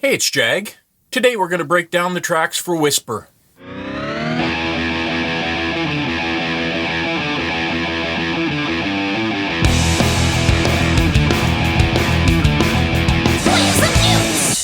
Hey, it's Jag. Today we're going to break down the tracks for Whisper.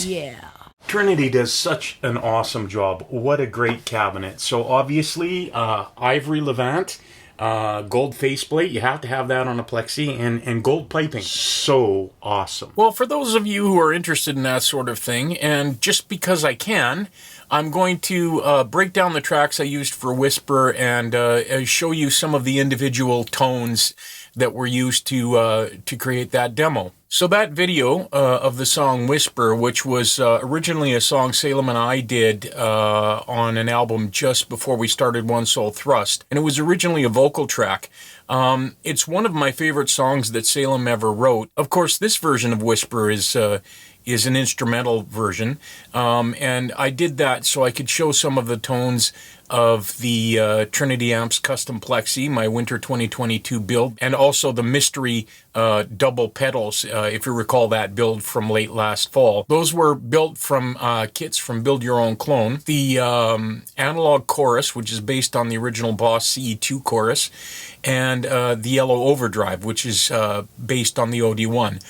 Yeah. Trinity does such an awesome job. What a great cabinet. So obviously, ivory levant, gold faceplate. You have to have that on a Plexi, and gold piping. So awesome. Well, for those of you who are interested in that sort of thing, and just because I can, I'm going to break down the tracks I used for Whisper and show you some of the individual tones that were used to create that demo. So that video of the song Whisper, which was originally a song Salem and I did on an album just before we started One Soul Thrust, and it was originally a vocal track. It's one of my favorite songs that Salem ever wrote. Of course, this version of Whisper is an instrumental version, and I did that so I could show some of the tones of the Trinity Amps Custom Plexi, my Winter 2022 build, and also the Mystery double pedals, if you recall that build from late last fall. Those were built from kits from Build Your Own Clone. The analog chorus, which is based on the original Boss CE2 chorus, and the Yellow Overdrive, which is based on the OD1.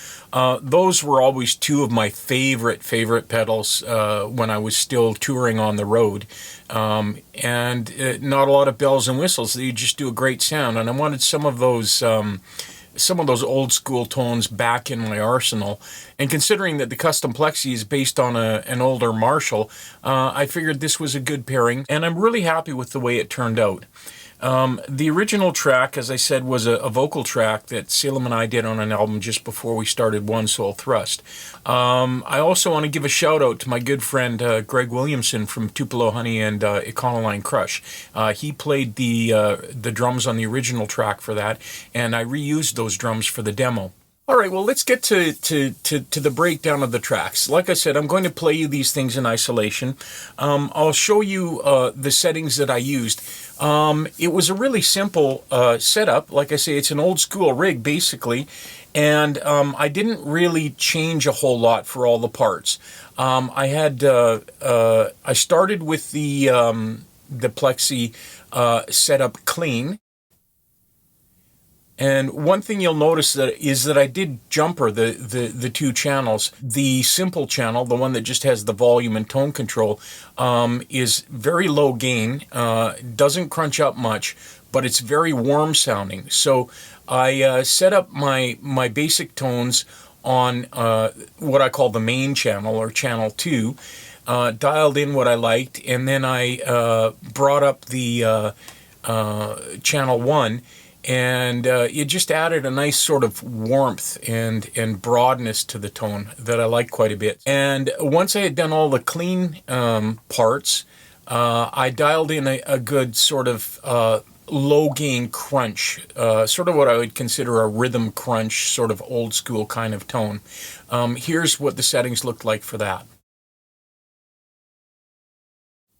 Those were always two of my favorite pedals when I was still touring on the road. And not a lot of bells and whistles. They just do a great sound, and I wanted some of those old school tones back in my arsenal. And considering that the Custom Plexi is based on an older Marshall, I figured this was a good pairing, and I'm really happy with the way it turned out. The original track, as I said, was a vocal track that Salem and I did on an album just before we started One Soul Thrust. I also want to give a shout out to my good friend Greg Williamson from Tupelo Honey and Econoline Crush. He played the drums on the original track for that, and I reused those drums for the demo. All right, well, let's get to the breakdown of the tracks. Like I said, I'm going to play you these things in isolation. I'll show you the settings that I used. It was a really simple setup. Like I say, it's an old school rig, basically, and I didn't really change a whole lot for all the parts. I started with the Plexi set up clean. And one thing you'll notice is that I did jumper the two channels. The simple channel, the one that just has the volume and tone control, is very low gain, doesn't crunch up much, but it's very warm sounding. So I set up my basic tones on what I call the main channel, or channel 2, dialed in what I liked, and then I brought up the channel 1, and it just added a nice sort of warmth and broadness to the tone that I like quite a bit. And once I had done all the clean parts, I dialed in a good sort of low gain crunch, sort of what I would consider a rhythm crunch, sort of old school kind of tone. Here's what the settings looked like for that.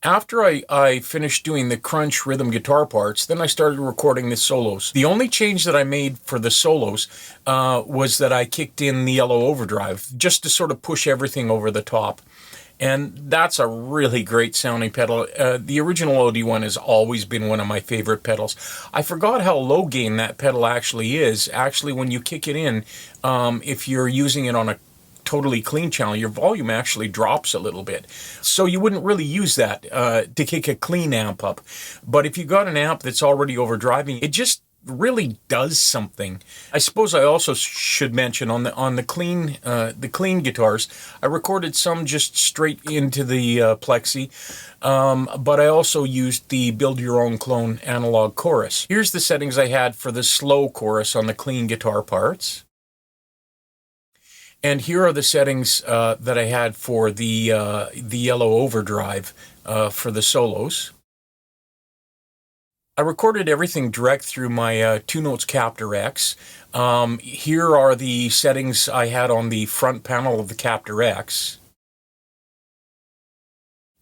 After I finished doing the crunch rhythm guitar parts, then I started recording the solos. The only change that I made for the solos was that I kicked in the Yellow Overdrive, just to sort of push everything over the top. And that's a really great sounding pedal. The original OD1 has always been one of my favorite pedals. I forgot how low gain that pedal actually is. Actually, when you kick it in, if you're using it on a totally clean channel, your volume actually drops a little bit. So you wouldn't really use that to kick a clean amp up. But if you got an amp that's already overdriving, it just really does something. I suppose I also should mention on the clean guitars, I recorded some just straight into the Plexi, but I also used the Build Your Own Clone analog chorus. Here's the settings I had for the slow chorus on the clean guitar parts. And here are the settings that I had for the Yellow Overdrive for the solos. I recorded everything direct through my 2 Notes Captor X. Here are the settings I had on the front panel of the Captor X.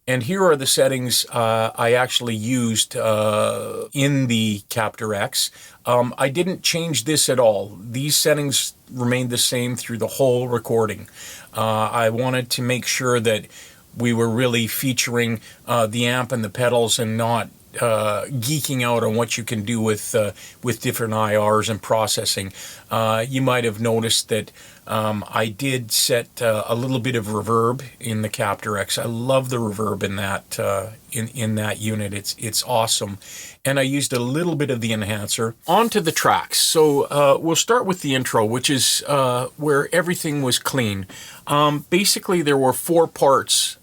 And here are the settings I actually used in the Captor X. I didn't change this at all. These settings remained the same through the whole recording. I wanted to make sure that we were really featuring the amp and the pedals and not geeking out on what you can do with different IRs and processing. You might have noticed that I did set a little bit of reverb in the Captor X. I love the reverb in that in that unit. It's awesome. And I used a little bit of the enhancer. On to the tracks. So we'll start with the intro, which is where everything was clean. Basically, there were 4 parts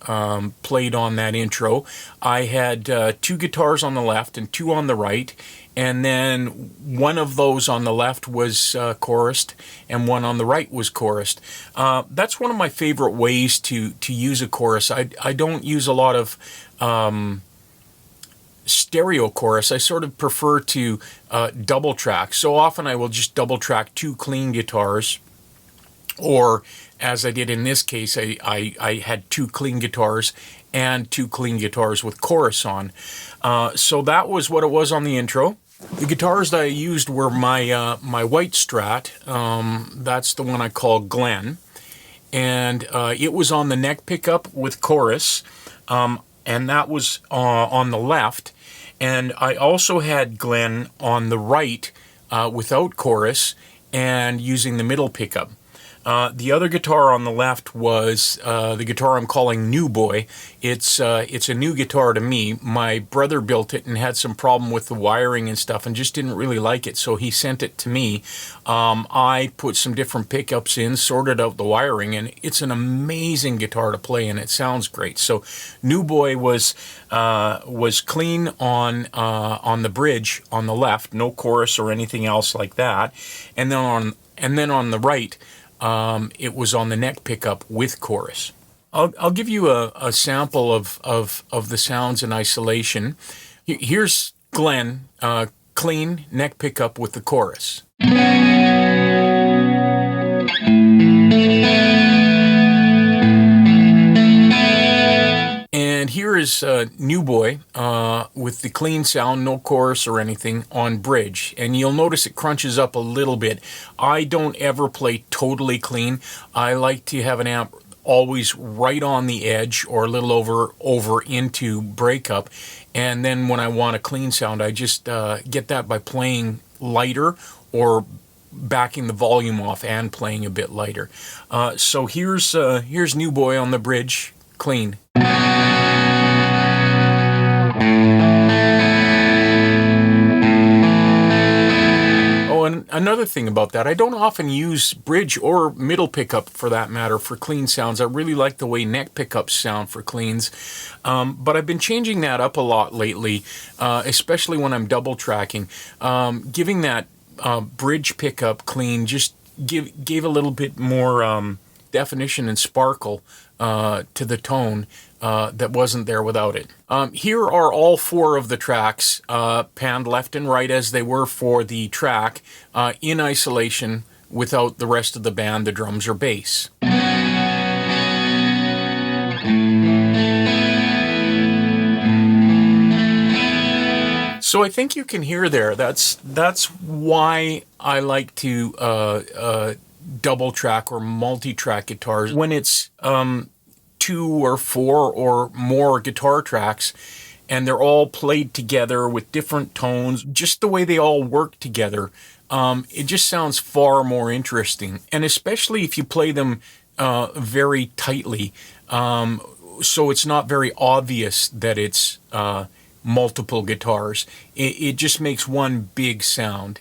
played on that intro. I had 2 guitars on the left and 2 on the right. And then one of those on the left was chorused, and one on the right was chorused. That's one of my favorite ways to use a chorus. I don't use a lot of stereo chorus. I sort of prefer to double track. So often I will just double track 2 clean guitars, or as I did in this case, I had 2 clean guitars and 2 clean guitars with chorus on. So that was what it was on the intro. The guitars that I used were my white Strat. That's the one I call Glenn. And it was on the neck pickup with chorus. And that was on the left. And I also had Glenn on the right without chorus and using the middle pickup. The other guitar on the left was the guitar I'm calling New Boy. It's a new guitar to me. My brother built it and had some problem with the wiring and stuff and just didn't really like it, so he sent it to me. I put some different pickups in, sorted out the wiring, and it's an amazing guitar to play, and it sounds great. So New Boy was clean on the bridge on the left, no chorus or anything else like that, and then on the right, it was on the neck pickup with chorus. I'll give you a sample of the sounds in isolation. Here's Glenn, clean neck pickup with the chorus. And here is New Boy with the clean sound, no chorus or anything, on bridge. And you'll notice it crunches up a little bit. I don't ever play totally clean. I like to have an amp always right on the edge or a little over into breakup. And then when I want a clean sound, I just get that by playing lighter or backing the volume off and playing a bit lighter. So here's New Boy on the bridge, clean. And another thing about that, I don't often use bridge or middle pickup for that matter for clean sounds. I really like the way neck pickups sound for cleans. But I've been changing that up a lot lately, especially when I'm double tracking. Giving that bridge pickup clean just gave a little bit more definition and sparkle to the tone that wasn't there without it. Here are all 4 of the tracks, panned left and right as they were for the track, in isolation without the rest of the band, the drums or bass. So I think you can hear there. That's why I like to double track or multi-track guitars when it's 2 or 4 or more guitar tracks and they're all played together with different tones, just the way they all work together. It just sounds far more interesting, and especially if you play them very tightly, so it's not very obvious that it's multiple guitars. It just makes one big sound.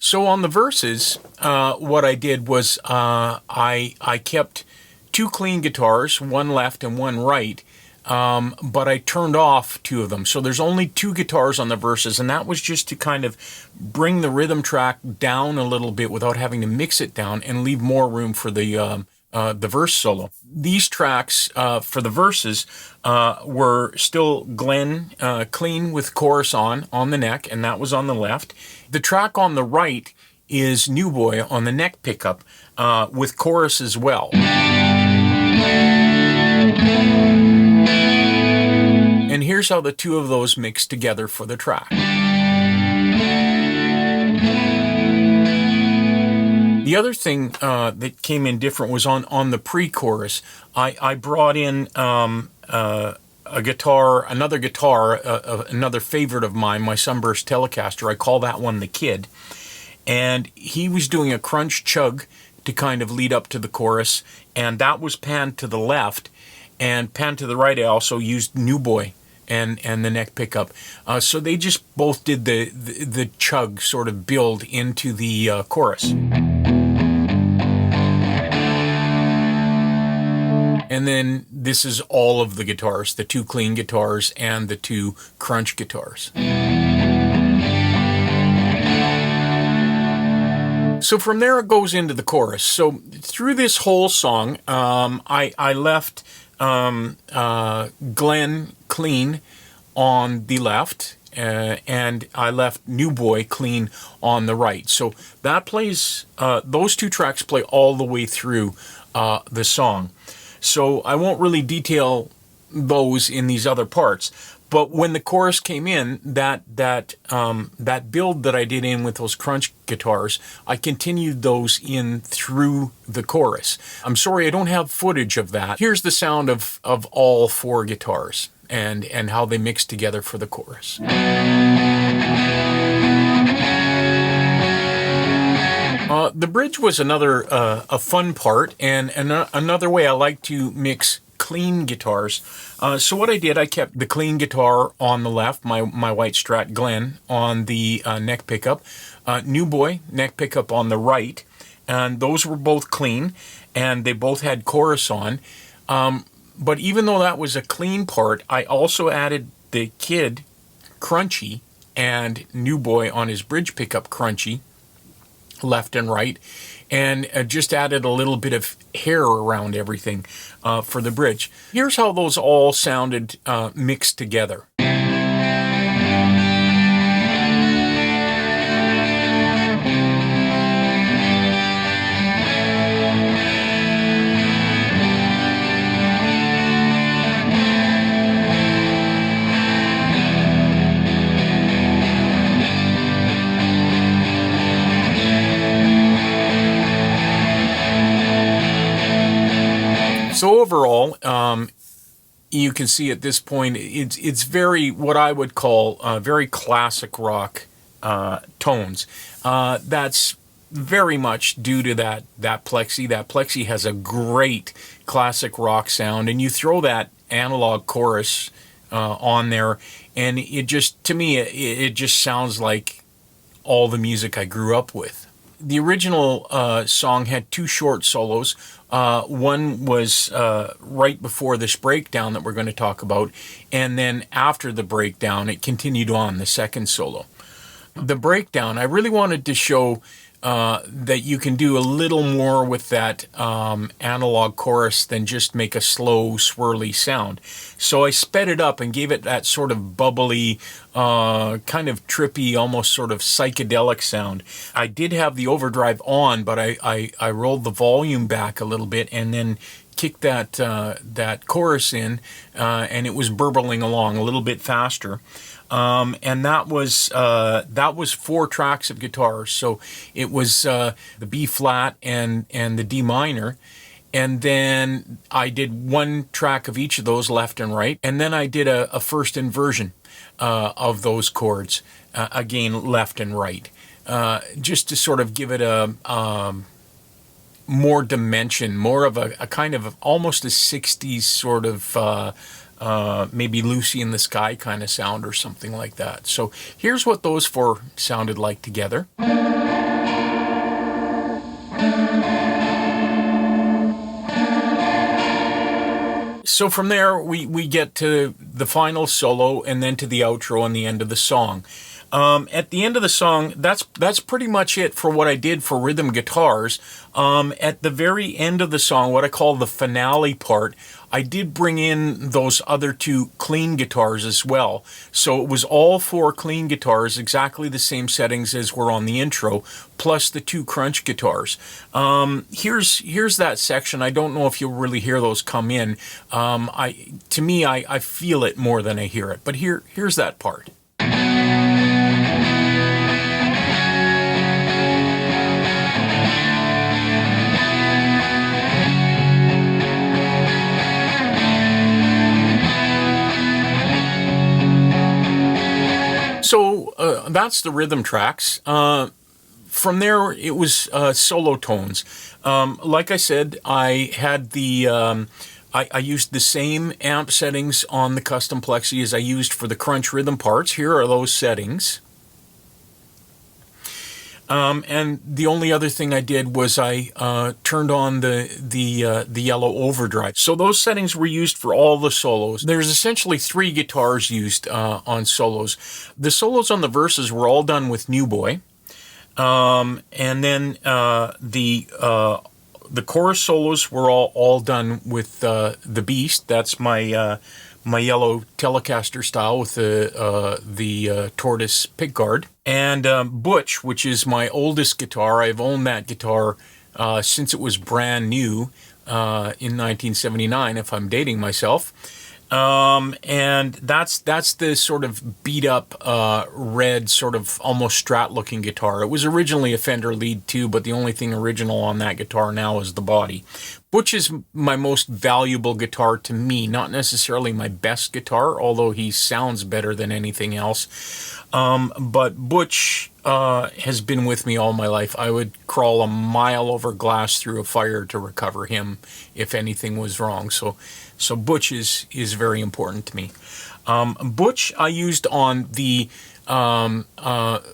So on the verses, what I did was I kept 2 clean guitars, one left and one right, but I turned off 2 of them. So there's only 2 guitars on the verses, and that was just to kind of bring the rhythm track down a little bit without having to mix it down and leave more room for the verse solo. These tracks for the verses were still Glenn clean with chorus on the neck, and that was on the left. The track on the right is New Boy on the neck pickup with chorus as well. how the two of those mix together for the track. The other thing that came in different was on the pre-chorus. I brought in a guitar, another favorite of mine, my Sunburst Telecaster. I call that one the Kid. And he was doing a crunch chug to kind of lead up to the chorus, and that was panned to the left. And panned to the right, I also used New Boy and the neck pickup. So they just both did the chug sort of build into the chorus. And then this is all of the guitars, the two clean guitars and the two crunch guitars. So from there it goes into the chorus. So through this whole song, I left Glenn clean on the left, and I left New Boy clean on the right. So that plays, those two tracks play all the way through the song. So I won't really detail those in these other parts. But when the chorus came in, that build that I did in with those crunch guitars, I continued those in through the chorus. I'm sorry I don't have footage of that. Here's the sound of all four guitars and how they mix together for the chorus. The bridge was another a fun part, and another way I like to mix clean guitars. So what I did, I kept the clean guitar on the left, my white Strat Glen on the neck pickup, New Boy neck pickup on the right, and those were both clean, and they both had chorus on. But even though that was a clean part, I also added the Kid crunchy and New Boy on his bridge pickup crunchy, left and right, and just added a little bit of hair around everything for the bridge. Here's how those all sounded mixed together. So overall, you can see at this point, it's very, what I would call very classic rock tones. That's very much due to that Plexi. That Plexi has a great classic rock sound, and you throw that analog chorus on there, and it just, to me, it just sounds like all the music I grew up with. The original song had two short solos. One was right before this breakdown that we're going to talk about, and then after the breakdown, it continued on, the second solo. The breakdown, I really wanted to show that you can do a little more with that analog chorus than just make a slow, swirly sound. So I sped it up and gave it that sort of bubbly, kind of trippy, almost sort of psychedelic sound. I did have the overdrive on, but I rolled the volume back a little bit and then kicked that chorus in, and it was burbling along a little bit faster. And that was 4 tracks of guitar. So it was the B flat and the D minor, and then I did 1 track of each of those, left and right, and then I did a first inversion of those chords, again left and right, just to sort of give it a more dimension, more of a kind of almost a 60s sort of maybe Lucy in the Sky kind of sound or something like that. So here's what those 4 sounded like together. So from there, we get to the final solo and then to the outro and the end of the song. At the end of the song, that's pretty much it for what I did for rhythm guitars. At the very end of the song, what I call the finale part, I did bring in those other two clean guitars as well. So it was all four clean guitars, exactly the same settings as were on the intro, plus the two crunch guitars. Here's that section. I don't know if you'll really hear those come in. To me, I feel it more than I hear it. But here's that part. So that's the rhythm tracks. From there, it was solo tones. Like I said, I had I used the same amp settings on the custom Plexi as I used for the crunch rhythm parts. Here are those settings. And the only other thing I did was I turned on the yellow overdrive. So those settings were used for all the solos. There's essentially 3 guitars used on solos. The solos on the verses were all done with New Boy. And then the chorus solos were all done with the Beast. That's my yellow Telecaster style with the tortoise pickguard. And Butch, which is my oldest guitar. I've owned that guitar since it was brand new in 1979, if I'm dating myself. And that's the sort of beat up red, sort of almost Strat looking guitar. It was originally a Fender lead too, but the only thing original on that guitar now is the body. Butch is my most valuable guitar to me, not necessarily my best guitar, although he sounds better than anything else. But Butch has been with me all my life. I would crawl a mile over glass through a fire to recover him if anything was wrong. So Butch is very important to me. Butch I used on the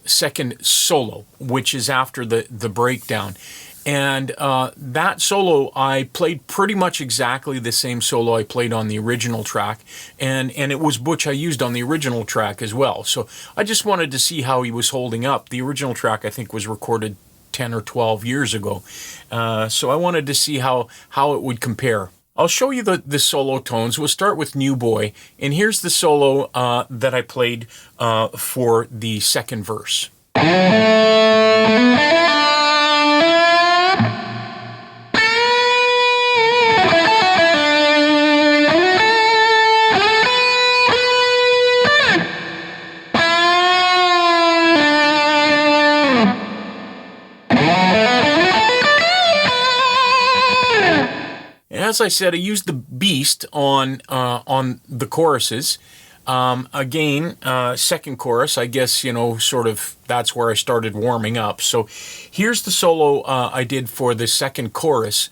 second solo, which is after the breakdown. And that solo, I played pretty much exactly the same solo I played on the original track. And it was Butch I used on the original track as well. So I just wanted to see how he was holding up. The original track, I think, was recorded 10 or 12 years ago. So I wanted to see how it would compare. I'll show you the solo tones. We'll start with New Boy. And here's the solo that I played for the second verse. As I said, I used the Beast on the choruses. Again, second chorus, I guess, sort of that's where I started warming up. So here's the solo I did for the second chorus.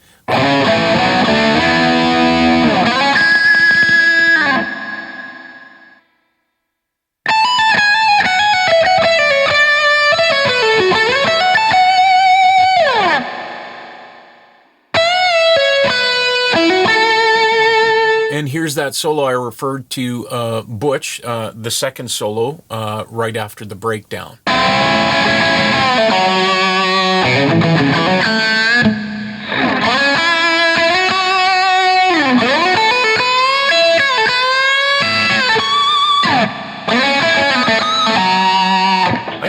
And here's that solo I referred to, Butch, the second solo, right after the breakdown. I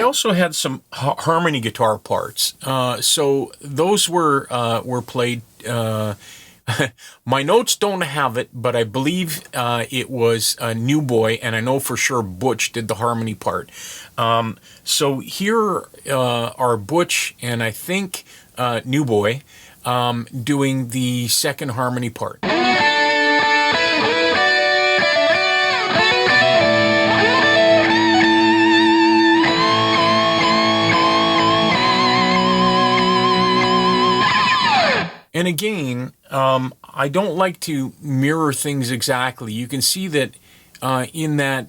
also had some harmony guitar parts, so those were played. My notes don't have it, but I believe it was New Boy, and I know for sure Butch did the harmony part. So here are Butch and I think New Boy doing the second harmony part. And again, I don't like to mirror things exactly. You can see that in that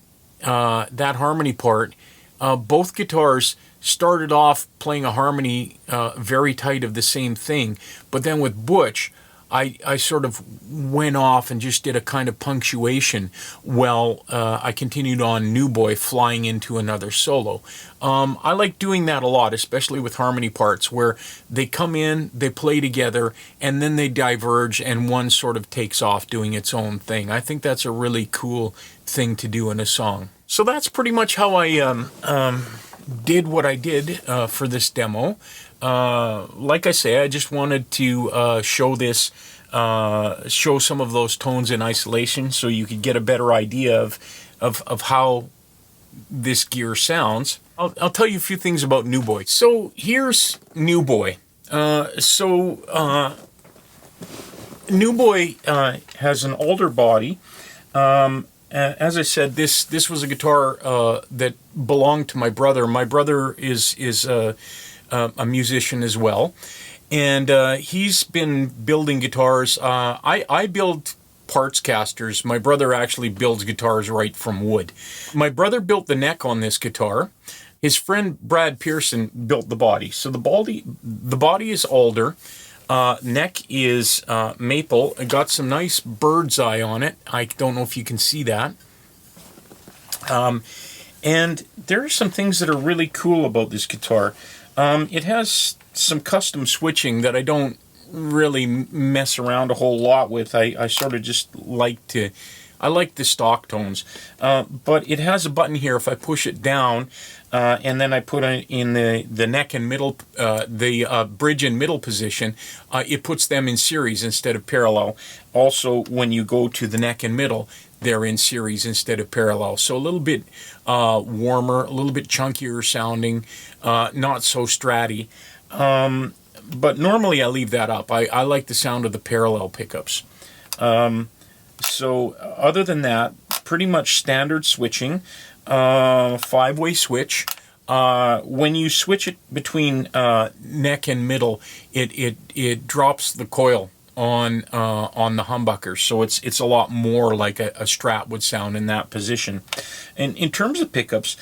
harmony part, both guitars started off playing a harmony very tight of the same thing. But then with Butch, I sort of went off and just did a kind of punctuation while I continued on New Boy, flying into another solo. I like doing that a lot, especially with harmony parts where they come in, they play together, and then they diverge and one sort of takes off doing its own thing. I think that's a really cool thing to do in a song. So that's pretty much how I did what I did for this demo. Like I say, I just wanted to show this, show some of those tones in isolation so you could get a better idea of how this gear sounds. I'll tell you a few things about New Boy. So here's New Boy. New Boy has an alder body. As I said, this was a guitar that belonged to my brother. My brother is a musician as well, and he's been building guitars. I build parts casters. My brother actually builds guitars right from wood. My brother built the neck on this guitar. His friend Brad Pearson built the body. So the body is alder. Neck is maple. It got some nice bird's eye on it. I don't know if you can see that. And there are some things that are really cool about this guitar. It has some custom switching that I don't really mess around a whole lot with. I sort of just I like the stock tones. But it has a button here. If I push it down, and then I put it in the neck and middle, the bridge and middle position, it puts them in series instead of parallel. Also, when you go to the neck and middle, they're in series instead of parallel. So a little bit warmer, a little bit chunkier sounding, not so stratty. But normally I leave that up. I like the sound of the parallel pickups. So other than that, pretty much standard switching, 5-way switch. When you switch it between neck and middle, it drops the coil on the humbucker, so it's a lot more like a Strat would sound in that position. And in terms of pickups,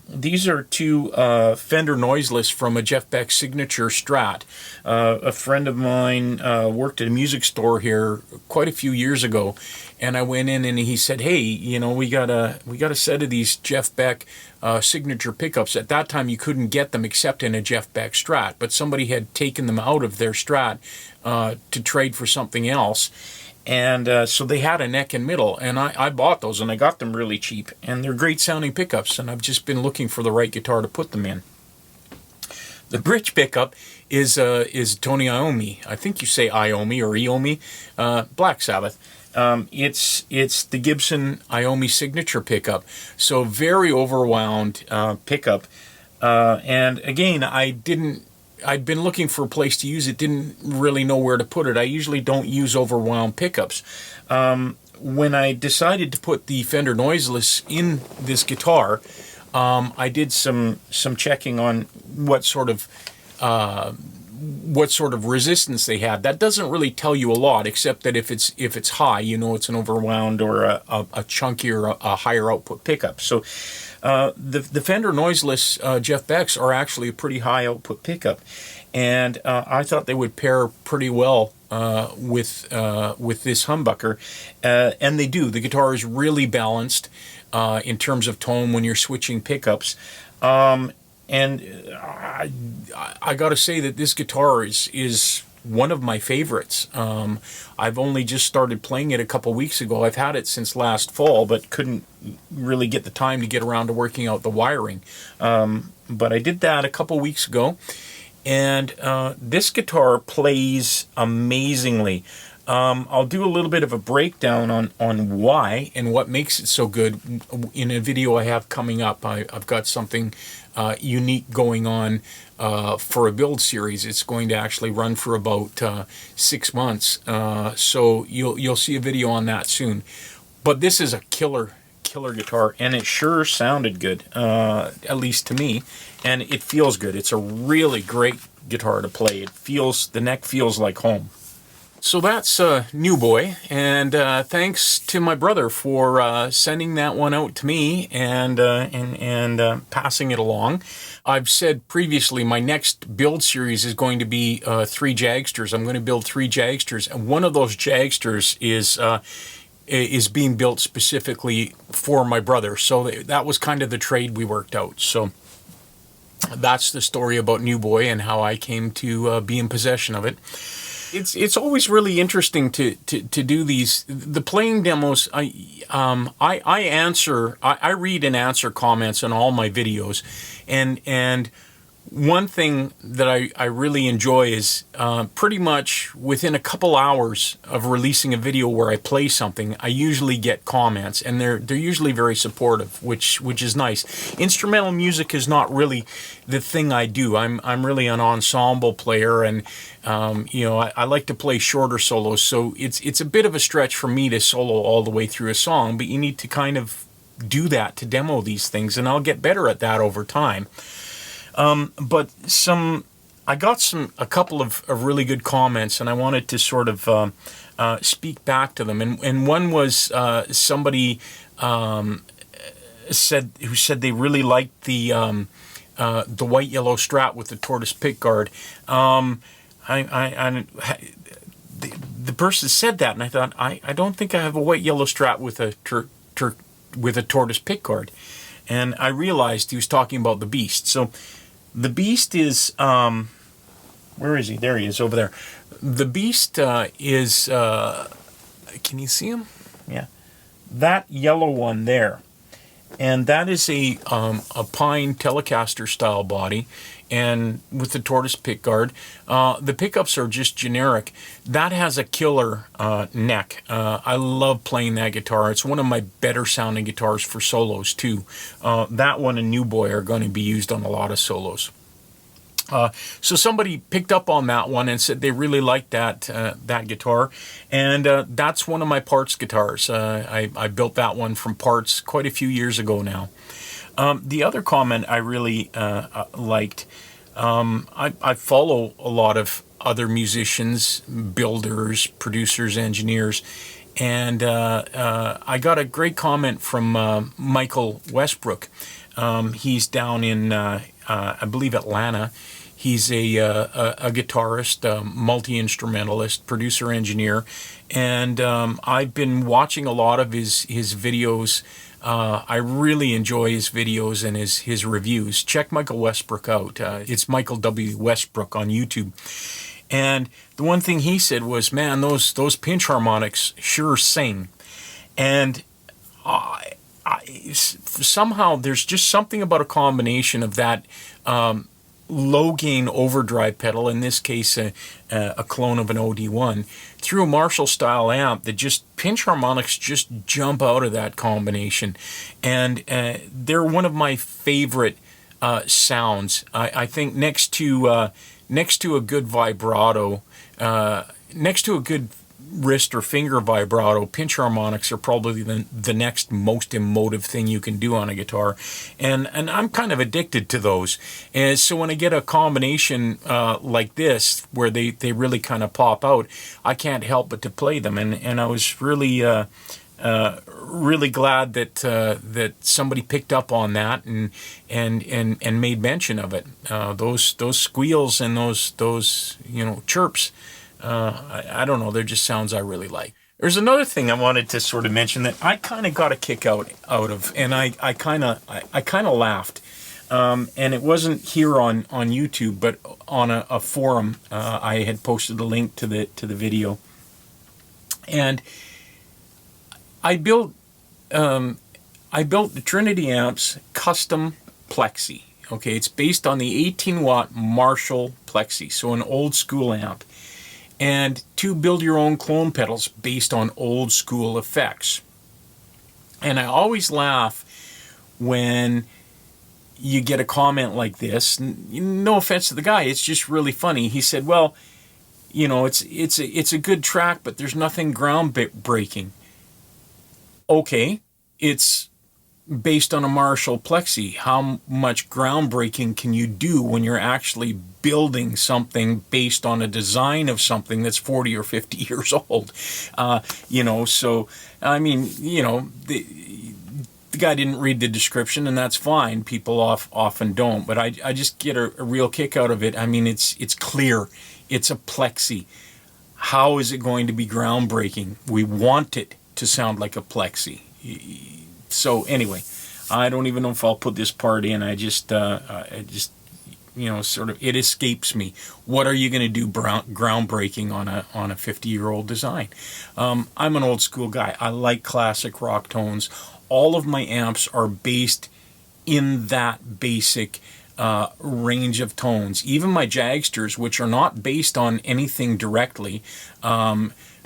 these are two Fender noiseless from a Jeff Beck signature Strat. A friend of mine worked at a music store here quite a few years ago, and I went in and he said, "Hey, you know, we got a set of these Jeff Beck signature pickups." At that time, you couldn't get them except in a Jeff Beck Strat, but somebody had taken them out of their Strat to trade for something else. And so they had a neck and middle, and I bought those, and I got them really cheap. And they're great sounding pickups, and I've just been looking for the right guitar to put them in. The bridge pickup is Tony Iommi. I think you say Iommi or Iommi. Black Sabbath. It's the Gibson Iommi signature pickup. So very overwound pickup. And again, I'd been looking for a place to use it, didn't really know where to put it. I usually don't use overwound pickups. When I decided to put the Fender Noiseless in this guitar, I did some checking on what sort of resistance they had. That doesn't really tell you a lot, except that if it's high, you know it's an overwound or a chunkier, a higher output pickup. So the Fender Noiseless Jeff Becks are actually a pretty high output pickup, and I thought they would pair pretty well with this humbucker, and they do. The guitar is really balanced in terms of tone when you're switching pickups. And I got to say that this guitar is one of my favorites. I've only just started playing it a couple weeks ago. I've had it since last fall, but couldn't really get the time to get around to working out the wiring. But I did that a couple weeks ago, and this guitar plays amazingly. I'll do a little bit of a breakdown on why and what makes it so good in a video I have coming up. I've got something unique going on for a build series. It's going to actually run for about 6 months, so you'll see a video on that soon. But this is a killer guitar, and it sure sounded good, at least to me, and it feels good. It's a really great guitar to play. The neck feels like home. So that's New Boy, and thanks to my brother for sending that one out to me and passing it along. I've said previously my next build series is going to be 3 Jagsters. I'm going to build 3 Jagsters, and one of those Jagsters is being built specifically for my brother. So that was kind of the trade we worked out. So that's the story about New Boy and how I came to be in possession of it. It's always really interesting to do the playing demos. I read and answer comments on all my videos, and one thing that I really enjoy is pretty much within a couple hours of releasing a video where I play something, I usually get comments, and they're usually very supportive, which is nice. Instrumental music is not really the thing I do. I'm really an ensemble player, and I like to play shorter solos, so it's a bit of a stretch for me to solo all the way through a song, but you need to kind of do that to demo these things, and I'll get better at that over time. But I got a couple of really good comments, and I wanted to sort of speak back to them. And one was somebody who said they really liked the white yellow Strat with the tortoise pickguard. The person said that, and I thought I don't think I have a white yellow Strat with a tortoise pickguard, and I realized he was talking about the Beast. So. The Beast is, where is he? There he is, over there. The Beast is, can you see him? Yeah. That yellow one there. And that is a pine Telecaster style body, and with the tortoise pickguard. The pickups are just generic. That has a killer neck. I love playing that guitar. It's one of my better sounding guitars for solos too. That one and New Boy are going to be used on a lot of solos. So somebody picked up on that one and said they really liked that guitar, and that's one of my parts guitars. I built that one from parts quite a few years ago now. The other comment I really liked, I follow a lot of other musicians, builders, producers, engineers, and I got a great comment from Michael Westbrook. He's down in, I believe, Atlanta. He's a guitarist, multi-instrumentalist, producer, engineer, and I've been watching a lot of his videos. I really enjoy his videos and his reviews. Check Michael Westbrook out. It's Michael W. Westbrook on YouTube. And the one thing he said was, man, those pinch harmonics sure sing. And somehow there's just something about a combination of that low gain overdrive pedal, in this case a clone of an OD1, through a Marshall style amp, that just pinch harmonics just jump out of that combination, and they're one of my favorite sounds. I think next to a good vibrato, next to a good wrist or finger vibrato, pinch harmonics are probably the next most emotive thing you can do on a guitar, and I'm kind of addicted to those. And so when I get a combination like this, where they really kind of pop out, I can't help but to play them, and I was really really glad that somebody picked up on that and made mention of it. Those squeals and those chirps. I don't know, they're just sounds I really like. There's another thing I wanted to sort of mention that I kind of got a kick out of, and I kind of laughed. And it wasn't here on YouTube, but on a forum. I had posted a link to the video, and I built the Trinity amps custom Plexi. Okay, it's based on the 18-watt Marshall Plexi, so an old school amp. And to build your own clone pedals based on old school effects. And I always laugh when you get a comment like this. No offense to the guy, it's just really funny. He said, well, it's a good track, but there's nothing groundbreaking. Okay, it's based on a Marshall Plexi. How much groundbreaking can you do when you're actually building something based on a design of something that's 40 or 50 years old? So, I mean, the guy didn't read the description, and that's fine. People often don't, but I just get a real kick out of it. I mean, it's clear. It's a Plexi. How is it going to be groundbreaking? We want it to sound like a Plexi. So anyway, I don't even know if I'll put this part in. I just sort of, it escapes me. What are you going to do groundbreaking on a 50-year-old design? I'm an old school guy. I like classic rock tones. All of my amps are based in that basic range of tones. Even my Jagsters, which are not based on anything directly,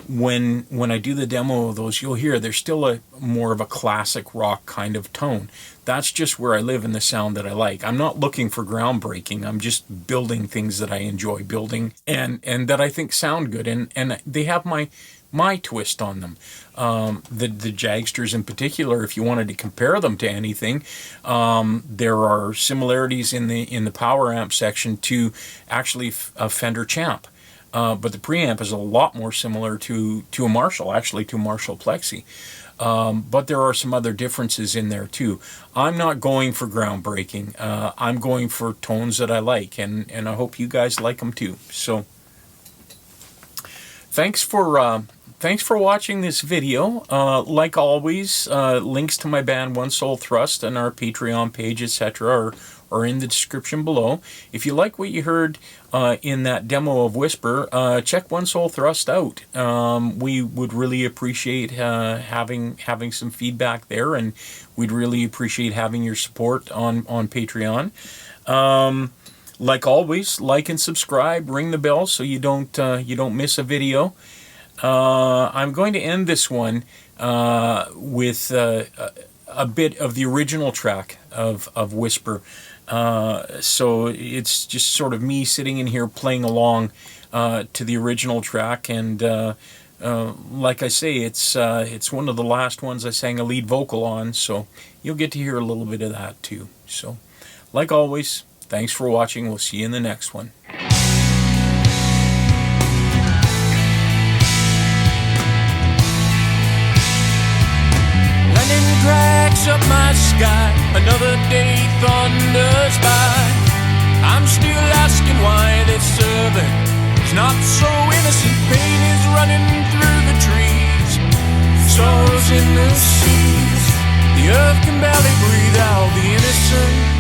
when I do the demo of those, you'll hear there's still more of a classic rock kind of tone. That's just where I live in the sound that I like. I'm not looking for groundbreaking. I'm just building things that I enjoy building and that I think sound good. And they have my twist on them. The Jagsters in particular, if you wanted to compare them to anything, there are similarities in the power amp section to actually a Fender Champ. But the preamp is a lot more similar to a Marshall, actually to Marshall Plexi. But there are some other differences in there too. I'm not going for groundbreaking. I'm going for tones that I like, and I hope you guys like them too. So thanks for watching this video. Like always, links to my band One Soul Thrust and our Patreon page, etc. are in the description below. If you like what you heard in that demo of Whisper, check One Soul Thrust out. We would really appreciate having some feedback there, and we'd really appreciate having your support on Patreon. Like always, like and subscribe, ring the bell so you don't miss a video. I'm going to end this one with a bit of the original track of Whisper. So it's just sort of me sitting in here playing along to the original track, and like I say, it's one of the last ones I sang a lead vocal on, so you'll get to hear a little bit of that too. So, like always, thanks for watching. We'll see you in the next one. Cracks up my sky, another day thunders by. I'm still asking why this servant is not so innocent. Pain is running through the trees, sorrows in the seas. The earth can barely breathe out the innocent.